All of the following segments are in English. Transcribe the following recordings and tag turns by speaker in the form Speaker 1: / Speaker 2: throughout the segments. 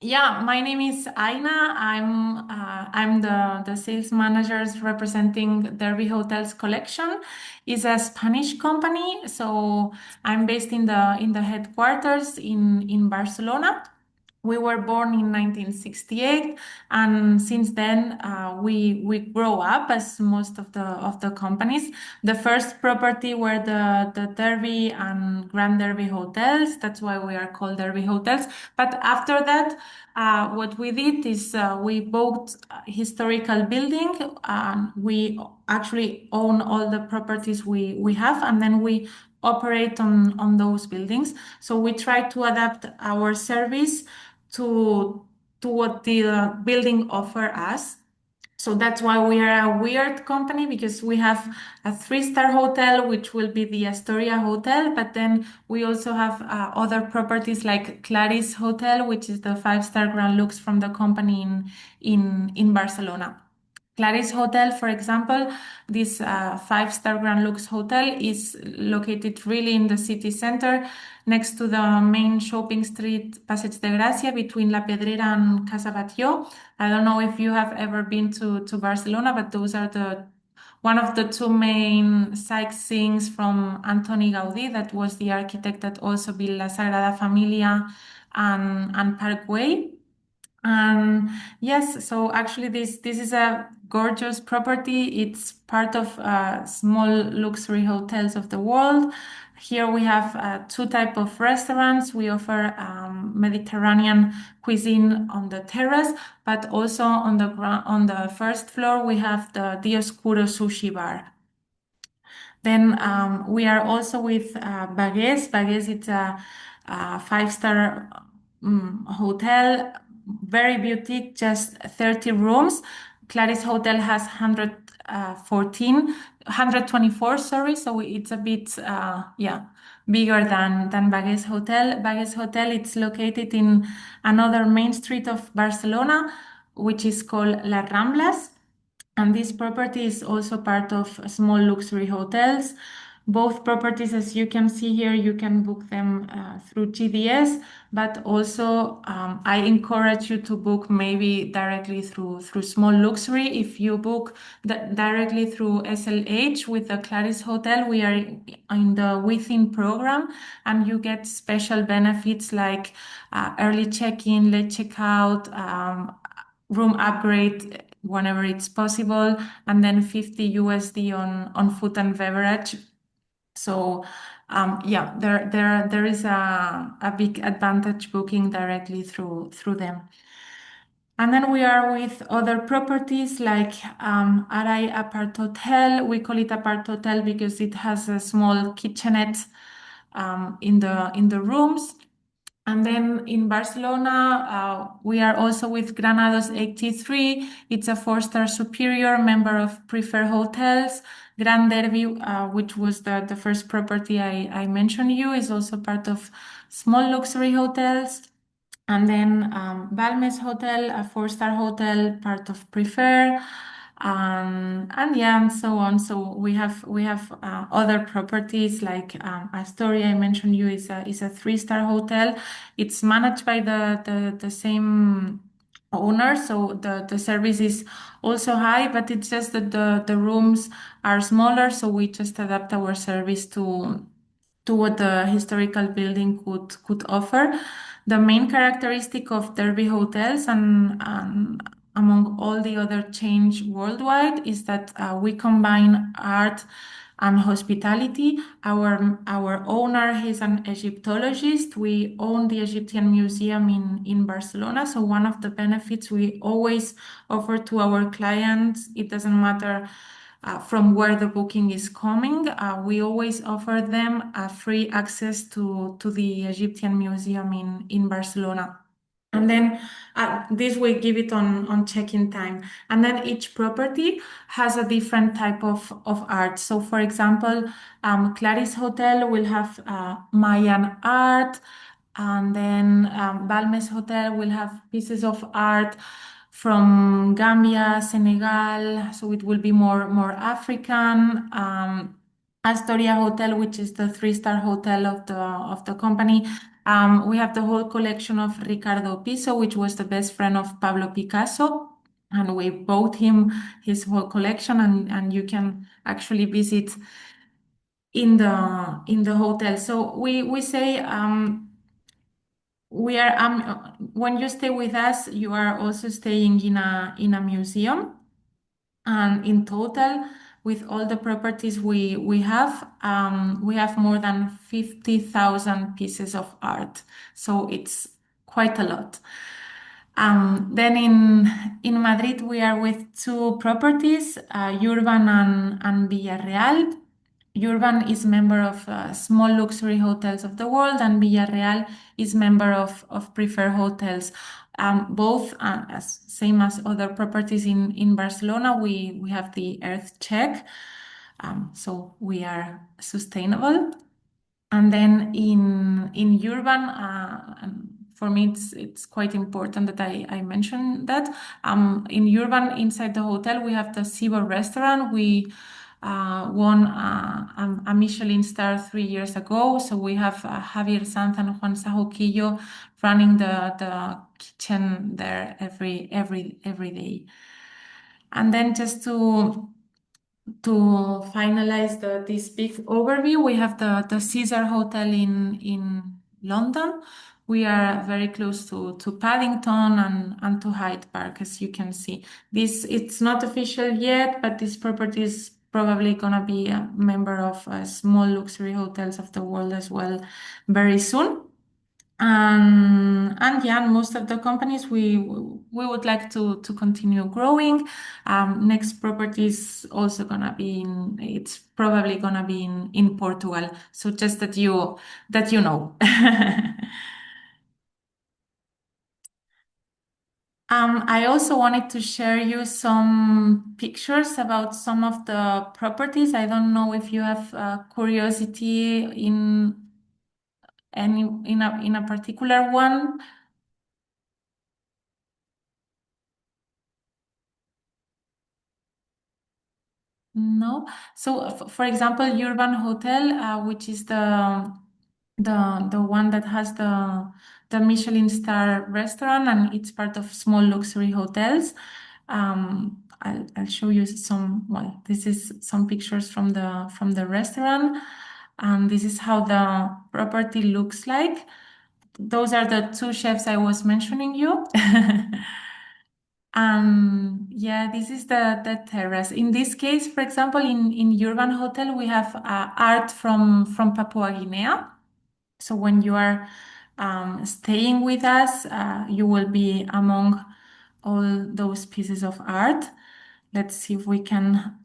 Speaker 1: Yeah, my name is Aina. I'm the sales managers representing Derby Hotels Collection. It's a Spanish company, so I'm based in the headquarters in Barcelona. We were born in 1968, and since then we grow up as most of the companies. The first property were the Derby and Grand Derby hotels. That's why we are called Derby Hotels. But after that, what we did is we bought a historical building. We actually own all the properties we have, and then we operate on those buildings. So we try to adapt our service to what the building offer us. So that's why we are a weird company, because we have a three-star hotel, which will be the Astoria Hotel, but then we also have other properties like Claris Hotel, which is the five-star Grand Lux from the company in Barcelona. Claris Hotel, for example, this five-star Grand Lux hotel is located really in the city center, next to the main shopping street, Passeig de Gràcia, between La Pedrera and Casa Batlló. I don't know if you have ever been to Barcelona, but those are the one of the two main sightseeings from Antoni Gaudí, that was the architect that also built La Sagrada Familia and Parkway. Yes, so actually this is a gorgeous property. It's part of small luxury hotels of the world. Here we have two type of restaurants. We offer Mediterranean cuisine on the terrace, but also on on the first floor we have the Dioscuro sushi bar. Then we are also with Bagues. Bagues, it's a five-star hotel, very boutique, just 30 rooms. Claris Hotel has 124, sorry, so it's a bit, yeah, bigger than Bagues Hotel. Bagues Hotel, it's located in another main street of Barcelona, which is called La Ramblas. And this property is also part of small luxury hotels. Both properties, as you can see here, you can book them through GDS, but also I encourage you to book maybe directly through small luxury. If you book directly through SLH with the Claris Hotel, we are in the Within program, and you get special benefits like early check-in, late checkout, room upgrade whenever it's possible, and then 50 USD on food and beverage. So yeah, there is a big advantage booking directly through them. And then we are with other properties like Arai Apart Hotel. We call it Apart Hotel because it has a small kitchenette in the rooms. And then in Barcelona, we are also with Granados 83. It's a four-star superior member of Preferred Hotels. Grand Derby, which was the first property I mentioned you, is also part of small luxury hotels. And then Balmes Hotel, a four-star hotel, part of Prefer, and yeah, and so on. So we have other properties like Astoria. I mentioned you is a three-star hotel. It's managed by the same owner, so the service is also high, but it's just that the rooms are smaller. So we just adapt our service to what the historical building could offer. The main characteristic of Derby hotels and among all the other chains worldwide is that we combine art and hospitality. Our owner is an Egyptologist. We own the Egyptian Museum in Barcelona. So one of the benefits we always offer to our clients, it doesn't matter from where the booking is coming. We always offer them free access to the Egyptian Museum in Barcelona. And then this we give it on check-in time. And then each property has a different type of art. So, for example, Claris Hotel will have Mayan art, and then Balmes Hotel will have pieces of art from Gambia, Senegal, so it will be more African. Astoria Hotel, which is the three-star hotel of the company, We have the whole collection of Ricardo Piso, which was the best friend of Pablo Picasso. And we bought him his whole collection, and you can actually visit in the hotel. So we say we are when you stay with us, you are also staying in a museum. And in total, with all the properties we have more than 50,000 pieces of art. So it's quite a lot. Then in Madrid, we are with two properties, Urban and Villarreal. Urban is member of small luxury hotels of the world, and Villarreal is member of preferred hotels. Both, as same as other properties in Barcelona, we have the Earth check, so we are sustainable. And then in urban, for me, it's quite important that I mention that. In urban, inside the hotel, we have the Sibo restaurant. We won a Michelin star 3 years ago. So we have Javier Sanz and Juan Sajoquillo running the kitchen there every day. And then just to finalize this big overview, we have the Caesar Hotel in London. We are very close to Paddington and to Hyde Park, as you can see. This it's not official yet, but this property is probably gonna be a member of small luxury hotels of the world as well very soon. And yeah, most of the companies we would like to continue growing. Next property is also gonna be it's probably gonna be in Portugal. So just that you know. I also wanted to share you some pictures about some of the properties. I don't know if you have curiosity in a particular one. No. So, for example, Urban Hotel, which is the one that has the Michelin star restaurant, and it's part of small luxury hotels. I'll show you some. Well, this is some pictures from the restaurant, and this is how the property looks like. Those are the two chefs I was mentioning you. Yeah, this is the terrace. In this case, for example, in Urban Hotel, we have art from Papua Guinea. So when you are staying with us, you will be among all those pieces of art. Let's see if we can.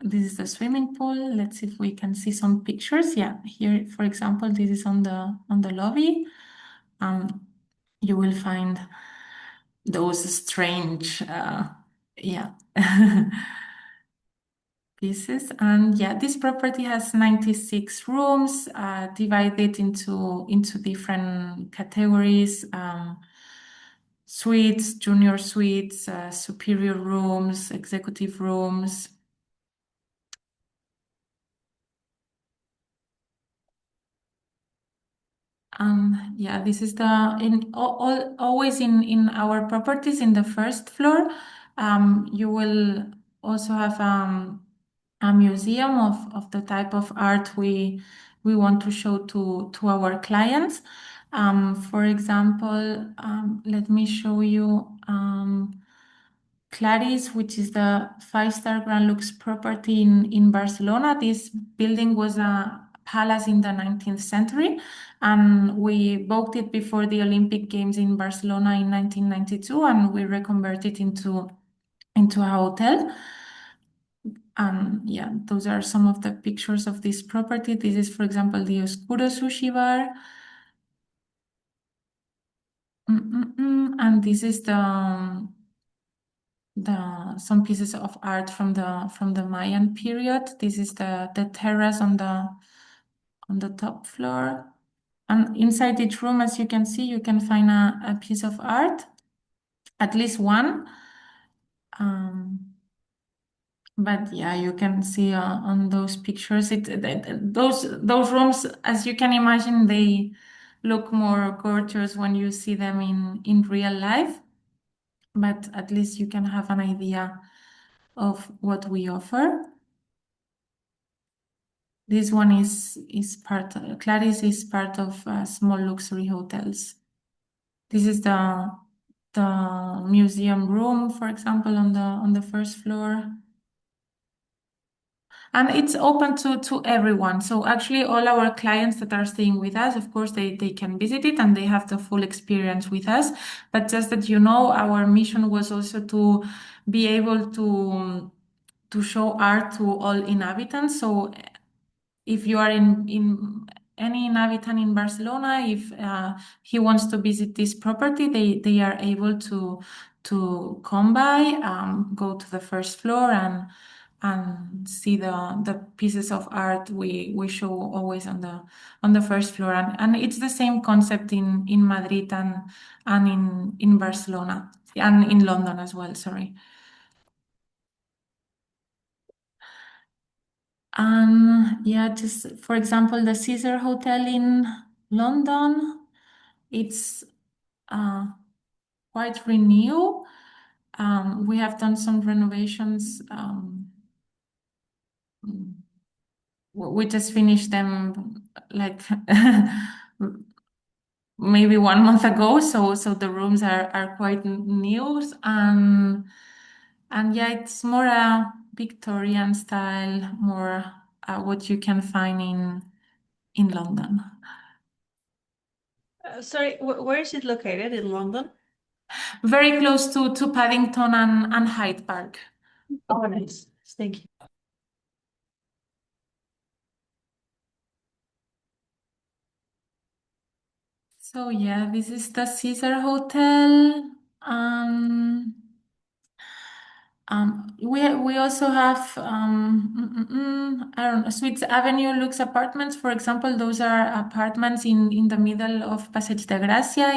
Speaker 1: This is the swimming pool. Let's see if we can see some pictures. Yeah, here, for example, this is on the lobby. Um, you will find those strange, yeah, pieces. And yeah, this property has 96 rooms, divided into different categories. Suites, junior suites, superior rooms, executive rooms. Yeah, this is the in always in our properties in the first floor. You will also have a museum of the type of art we want to show to our clients. For example, let me show you. Claris, which is the five-star Grand Lux property in Barcelona. This building was a palace in the 19th century, and we bought it before the Olympic Games in Barcelona in 1992, and we reconverted into a hotel. And yeah, those are some of the pictures of this property. This is, for example, the Oscuro Sushi Bar. And this is the some pieces of art from the Mayan period. This is the terrace on the top floor. And inside each room, as you can see, you can find a piece of art, at least one. Um, But yeah, you can see on those pictures, those rooms, as you can imagine, they look more gorgeous when you see them in real life. But at least you can have an idea of what we offer. This one is part. Claris is part of small luxury hotels. This is the museum room, for example, on the first floor. And it's open to everyone. So actually all our clients that are staying with us, of course, they can visit it and they have the full experience with us. But just that you know, our mission was also to be able to show art to all inhabitants. So if you are in any inhabitant in Barcelona, if he wants to visit this property, they are able to come by, go to the first floor and see the pieces of art we show always on the first floor. And it's the same concept in Madrid and in Barcelona and in London as well, sorry. Yeah, just for example, the Caesar Hotel in London, it's uh, quite renew. We have done some renovations. We just finished them like maybe 1 month ago. So the rooms are quite new and yeah, it's more a Victorian style, more what you can find in London.
Speaker 2: Sorry, where is it located in London?
Speaker 1: Very close to Paddington and Hyde Park.
Speaker 2: Oh, nice. Thank you.
Speaker 1: So yeah, this is the Caesar Hotel. Um, we also have I don't know, Suites Avenue Lux apartments, for example. Those are apartments in the middle of Passeig de Gràcia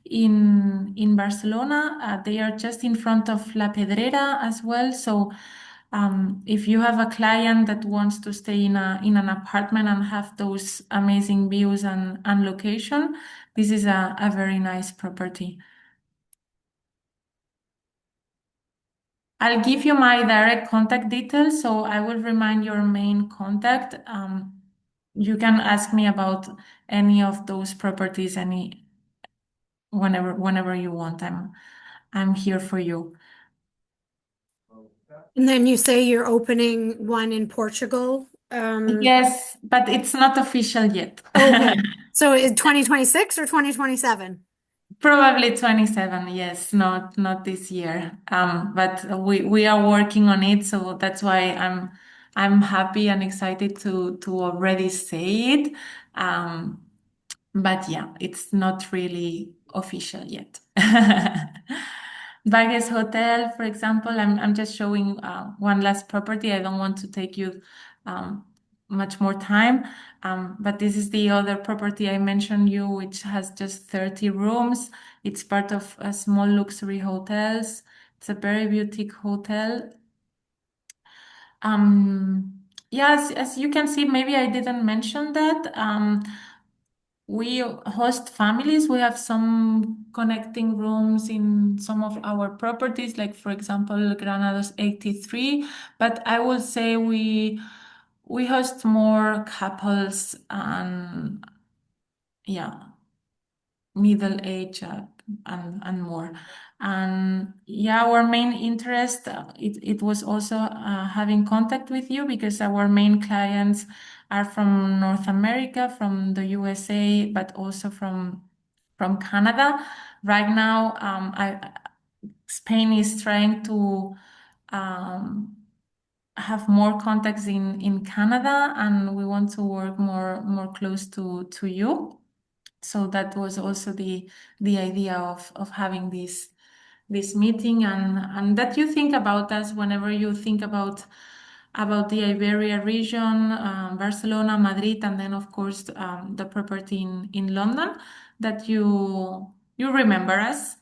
Speaker 1: in Barcelona. They are just in front of La Pedrera as well. So if you have a client that wants to stay in an apartment and have those amazing views and location, this is a very nice property. I'll give you my direct contact details, so I will remind your main contact. You can ask me about any of those properties any whenever you want. I'm here for you.
Speaker 3: And then you say you're opening one in Portugal.
Speaker 1: Yes, but it's not official yet.
Speaker 3: Okay. So is 2026 or 2027?
Speaker 1: Probably 27, yes, not this year. But we are working on it, so that's why I'm happy and excited to already say it. Um, but yeah, it's not really official yet. Bagues Hotel, for example, I'm just showing one last property. I don't want to take you um, much more time. But this is the other property I mentioned you, which has just 30 rooms. It's part of a small luxury hotels. It's a very boutique hotel. Yes, as you can see, maybe I didn't mention that. We host families. We have some connecting rooms in some of our properties, like for example, Granados 83. But I will say we host more couples and yeah, middle age and more. And yeah, our main interest it was also having contact with you because our main clients are from North America, from the USA, but also from Canada. Right now, Spain is trying to um, have more contacts in Canada, and we want to work more close to you. So that was also the idea of having this meeting and that you think about us whenever you think about the Iberia region, Barcelona, Madrid, and then of course the property in London, that you remember us.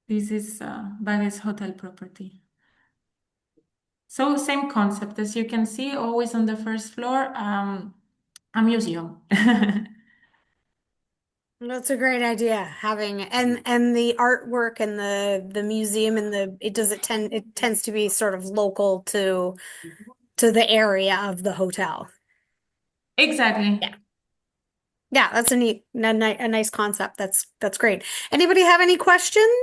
Speaker 1: This is Bagues Hotel property. So same concept as you can see, always on the first floor, a museum.
Speaker 3: That's a great idea. Having and the artwork and the museum and it tends to be sort of local to the area of the hotel.
Speaker 1: Exactly.
Speaker 3: Yeah. Yeah, that's a nice concept. That's great. Anybody have any questions?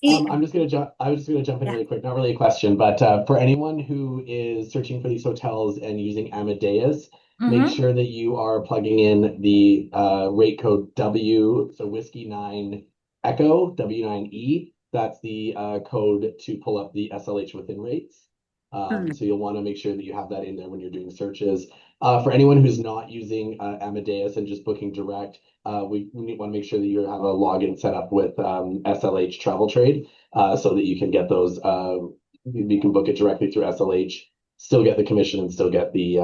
Speaker 4: I'm just gonna jump. I was just gonna jump in
Speaker 3: Yeah.
Speaker 4: really quick. Not really a question, but for anyone who is searching for these hotels and using Amadeus, make
Speaker 1: Mhm.
Speaker 4: sure that you are plugging in the rate code W, so Whiskey 9 Echo W9E. That's the code to pull up the SLH within rates. So you'll want to make sure that you have that in there when you're doing searches. For anyone who's not using Amadeus and just booking direct, we want to make sure that you have a login set up with SLH Travel Trade so that you can get those. You can book it directly through SLH, still get the commission, and still get the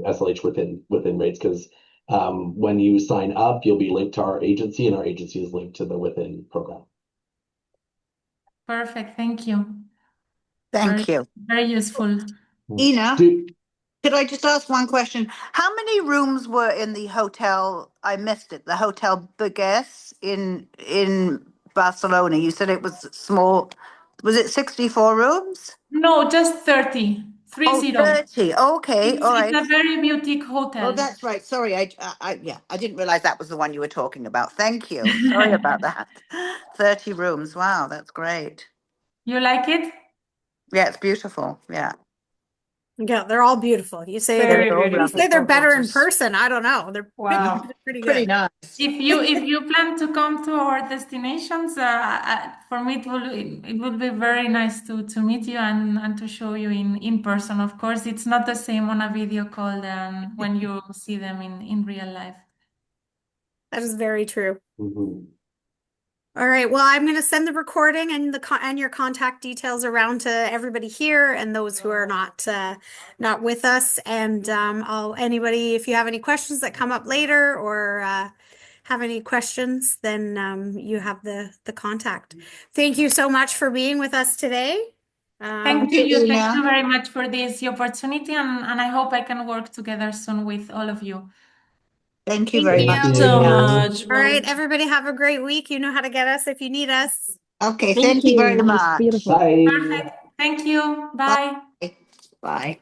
Speaker 4: SLH within rates. Because when you sign up, you'll be linked to our agency, and our agency is linked to the within program.
Speaker 1: Perfect. Thank you.
Speaker 5: Thank you.
Speaker 1: Very useful.
Speaker 5: Ina,
Speaker 4: Do,
Speaker 5: could I just ask one question? How many rooms were in the hotel? I missed it. The Hotel Burgues in Barcelona. You said it was small. Was it 64 rooms?
Speaker 1: No, just 30.
Speaker 5: Oh,
Speaker 1: 30.
Speaker 5: 30. Okay, all
Speaker 1: It's
Speaker 5: right.
Speaker 1: a very boutique
Speaker 5: Oh,
Speaker 1: hotel.
Speaker 5: that's right. Sorry, I didn't realize that was the one you were talking about. Thank you. Sorry about that. 30 rooms. Wow, that's great.
Speaker 1: You like it?
Speaker 5: Yeah, it's beautiful. Yeah.
Speaker 3: Yeah, they're all beautiful. You say
Speaker 2: Very
Speaker 3: they're
Speaker 5: all
Speaker 3: you
Speaker 2: beautiful
Speaker 3: say they're better in
Speaker 2: properties.
Speaker 3: person. I don't know. They're
Speaker 2: Wow.
Speaker 3: they're pretty
Speaker 5: Pretty
Speaker 3: good.
Speaker 5: nice.
Speaker 1: If you plan to come to our destinations, for me it would be very nice to meet you and to show you in person. Of course, it's not the same on a video call than when you see them in real life.
Speaker 3: That is very true.
Speaker 4: Mhm.
Speaker 3: All right. Well, I'm going to send the recording and and your contact details around to everybody here and those who are not with us. And anybody, if you have any questions that come up later or have any questions, then you have the contact. Thank you so much for being with us today.
Speaker 1: Thank
Speaker 5: you,
Speaker 1: you. Thank
Speaker 5: Ina.
Speaker 1: you very much for this opportunity, and I hope I can work together soon with all of you.
Speaker 5: Thank you
Speaker 3: Thank
Speaker 5: very
Speaker 3: you.
Speaker 4: Thank
Speaker 5: much,
Speaker 2: So
Speaker 5: Ina.
Speaker 2: much.
Speaker 3: All right, everybody have a great week. You know how to get us if you need us.
Speaker 5: Okay, thank you very much.
Speaker 4: Bye.
Speaker 1: Perfect. Thank you.
Speaker 5: Bye.
Speaker 1: Bye.
Speaker 5: Bye.